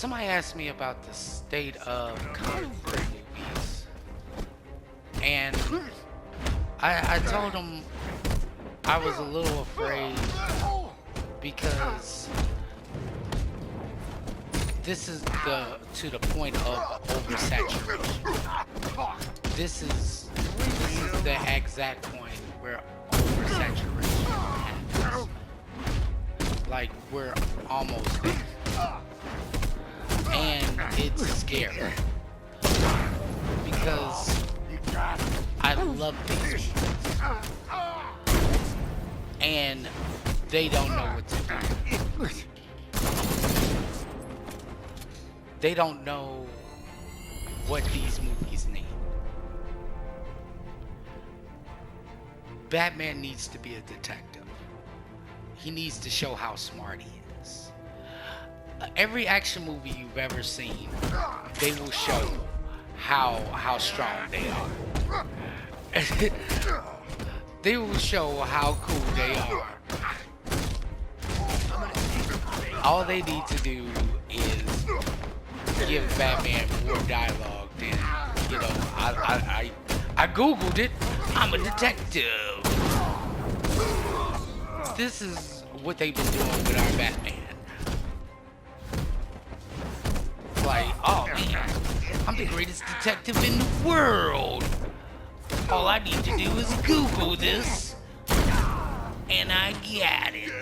Somebody asked me about the state of comic book movies, and I told them I was a little afraid because this is to the point of oversaturation. This is the exact point where oversaturation happens. Like we're almost there. And it's scary because I love these movies and they don't know what to do. They don't know what these movies need. Batman needs to be a detective. He needs to show how smart he is. Every action movie you've ever seen, they will show how strong they are. They will show how cool they are. All they need to do is give Batman more dialogue than, you know, I googled it. I'm a detective. This is what they've been doing with our Batman. Like, oh man, I'm the greatest detective in the world. All I need to do is Google this, and I got it.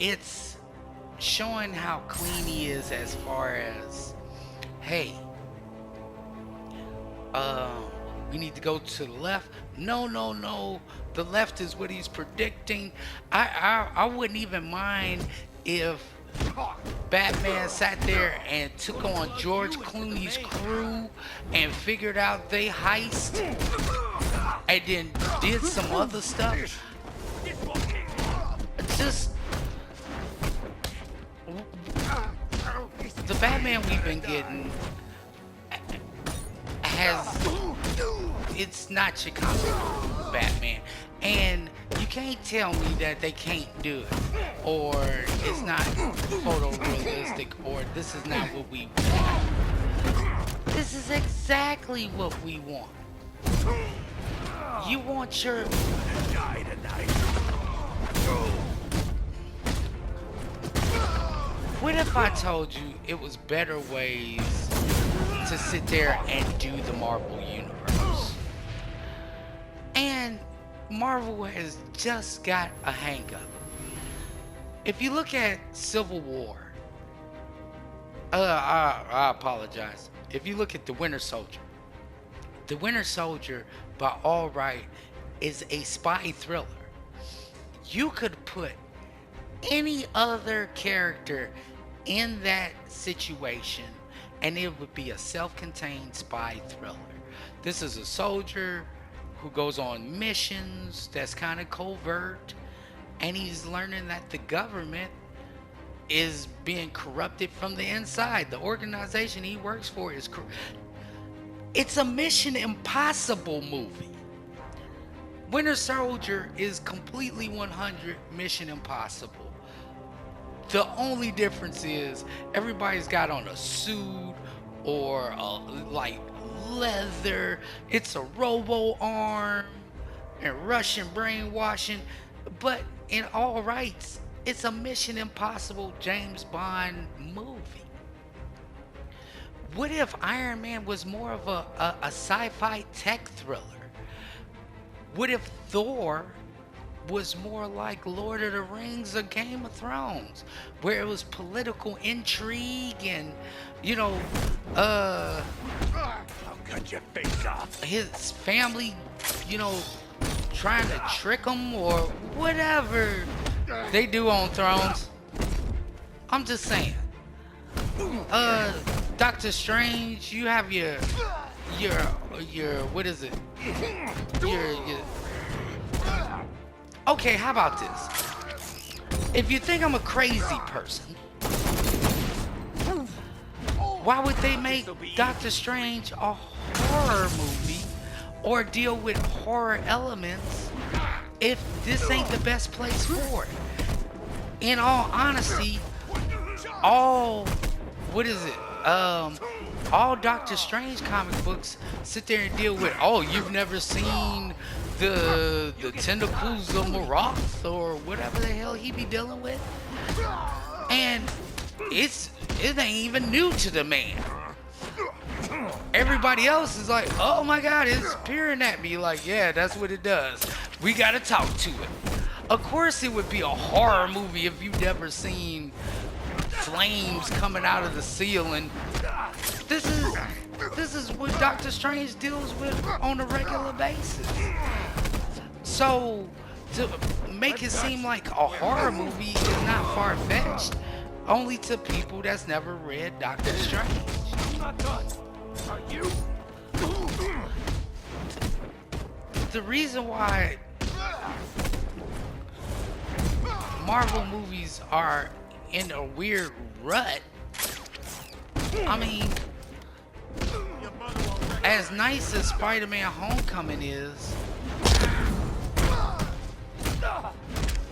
It's showing how clean he is as far as, hey, we need to go to the left. No. The left is what he's predicting. I wouldn't even mind if Batman sat there and took on George Clooney's crew and figured out they heist and then did some other stuff. Just the Batman we've been getting it's not your comic book Batman, and you can't tell me that they can't do it, or it's not photorealistic, or this is not what we want. This is exactly what we want. You want your die tonight. What if I told you it was better ways to sit there and do the Marvel Universe? And Marvel has just got a hang of it. If you look at Civil War, I apologize. If you look at The Winter Soldier by all right is a spy thriller. You could put any other character in that situation and it would be a self-contained spy thriller. This is a soldier who goes on missions that's kind of covert, and he's learning that the government is being corrupted from the inside. The organization he works for is it's a Mission Impossible movie. Winter Soldier is completely 100 Mission Impossible. The only difference is everybody's got on a suit or like leather. It's a robo arm and Russian brainwashing. But in all rights, it's a Mission Impossible James Bond movie. What if Iron Man was more of a sci-fi tech thriller? What if Thor was more like Lord of the Rings or Game of Thrones, where it was political intrigue and, you know, I'll cut your face off. His family, you know, trying to trick him or whatever they do on Thrones. I'm just saying. Doctor Strange, you have your what is it? Your okay, how about this? If you think I'm a crazy person, why would they make Doctor Strange a horror movie or deal with horror elements if this ain't the best place for it. In all honesty, all what is it? All Doctor Strange comic books sit there and deal with, oh, you've never seen the tentacles of Marath or whatever the hell he be dealing with, and it ain't even new to the man. Everybody else is like, oh my god, it's peering at me. Like, yeah, that's what it does. We gotta talk to it. Of course it would be a horror movie if you've never seen flames coming out of the ceiling. This is what Doctor Strange deals with on a regular basis. So to make it seem like a horror movie is not far-fetched, only to people that's never read Doctor Strange. I'm not done. Are you? The reason why Marvel movies are in a weird rut, I mean, as nice as Spider-Man Homecoming is,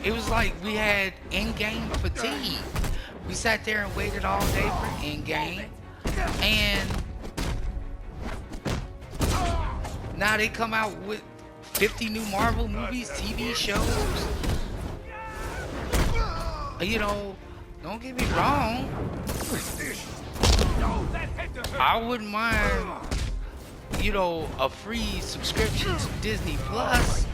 it was like we had Endgame fatigue. We sat there and waited all day for Endgame, and now they come out with 50 new Marvel movies, TV shows. You know, don't get me wrong, I wouldn't mind, you know, a free subscription to Disney Plus,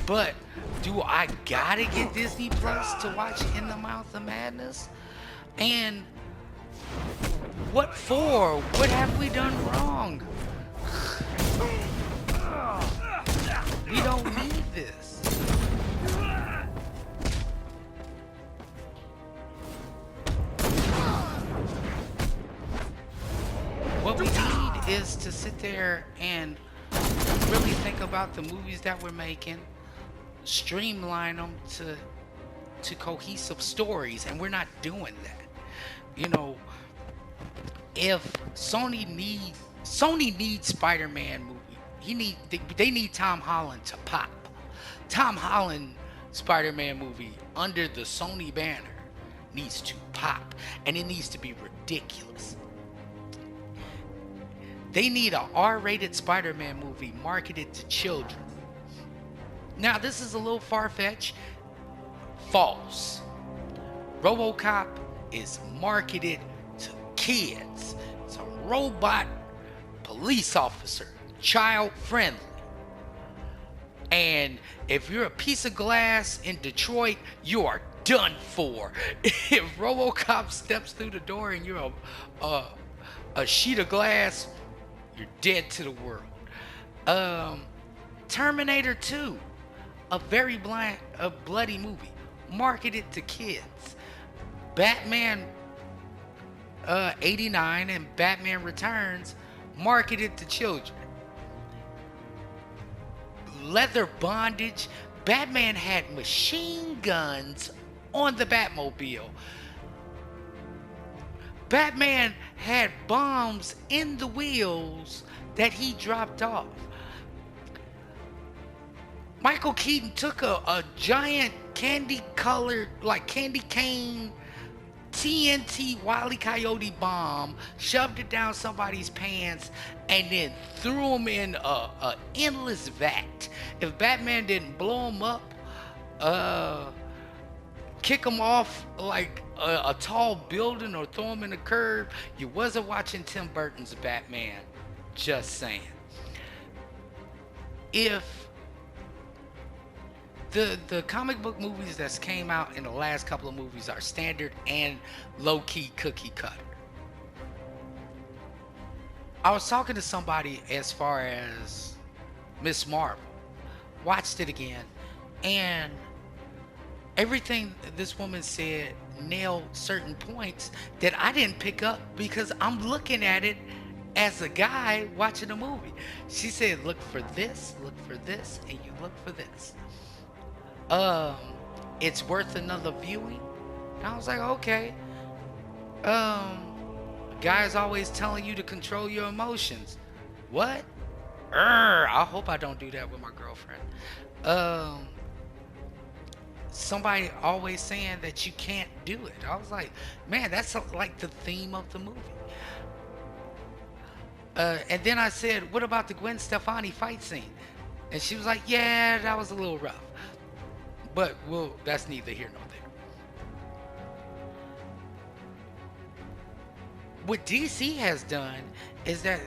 but do I gotta get Disney Plus to watch In the Mouth of Madness? And what for? What have we done wrong? We don't need this. What we need is to sit there and really think about the movies that we're making, streamline them to cohesive stories, and we're not doing that. You know, if Sony needs Spider-Man movie, they need Tom Holland to pop. Tom Holland Spider-Man movie under the Sony banner needs to pop, and it needs to be ridiculous. They need a R-rated Spider-Man movie marketed to children. Now, this is a little far-fetched. False. RoboCop is marketed to kids. It's a robot police officer, child-friendly. And if you're a piece of glass in Detroit, you are done for. If RoboCop steps through the door and you're a sheet of glass, you're dead to the world. Terminator 2, a very bloody movie, marketed to kids. Batman 89 and Batman Returns, marketed to children. Leather bondage. Batman had machine guns on the Batmobile. Batman had bombs in the wheels that he dropped off. Michael Keaton took a giant candy-colored, like candy cane, TNT Wile E. Coyote bomb, shoved it down somebody's pants, and then threw him in a endless vat. If Batman didn't blow him up, kick him off like a tall building or throw him in a curb, you wasn't watching Tim Burton's Batman. Just saying. If the comic book movies that's came out in the last couple of movies are standard and low-key cookie cutter. I was talking to somebody as far as Miss Marvel. Watched it again, and everything this woman said nailed certain points that I didn't pick up because I'm looking at it as a guy watching a movie. She said, look for this, and you look for this. It's worth another viewing. And I was like, okay. Guys always telling you to control your emotions. What? I hope I don't do that with my girlfriend. somebody always saying that you can't do it. I was like, man, that's like the theme of the movie. And then I said, what about the Gwen Stefani fight scene? And she was like, yeah, that was a little rough. But well, that's neither here nor there. What DC has done is that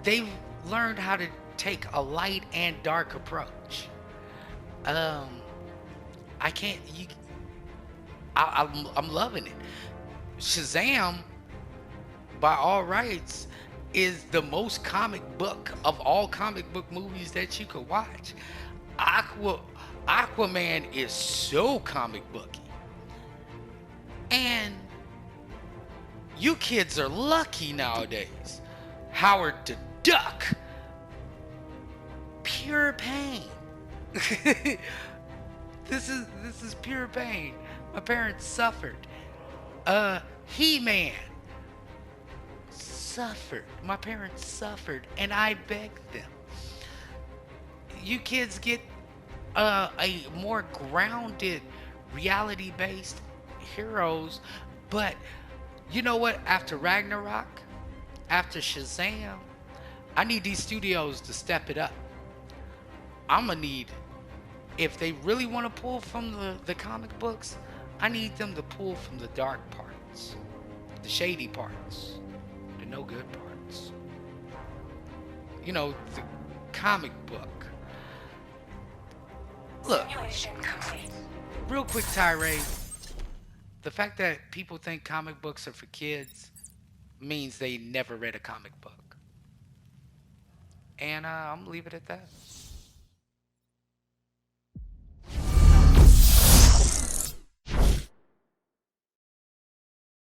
they've learned how to take a light and dark approach. Um, I can't. I'm loving it. Shazam, by all rights, is the most comic book of all comic book movies that you could watch. Aquaman is so comic booky, and you kids are lucky nowadays. Howard the Duck, pure pain. This is pure pain. My parents suffered. He-Man suffered. My parents suffered, and I begged them. You kids get a more grounded, reality-based heroes, but you know what? After Ragnarok, after Shazam, I need these studios to step it up. I'm gonna need, if they really want to pull from the comic books, I need them to pull from the dark parts, the shady parts, the no good parts. You know, the comic book. Look, real quick tirade. The fact that people think comic books are for kids means they never read a comic book. And I'm gonna leave it at that.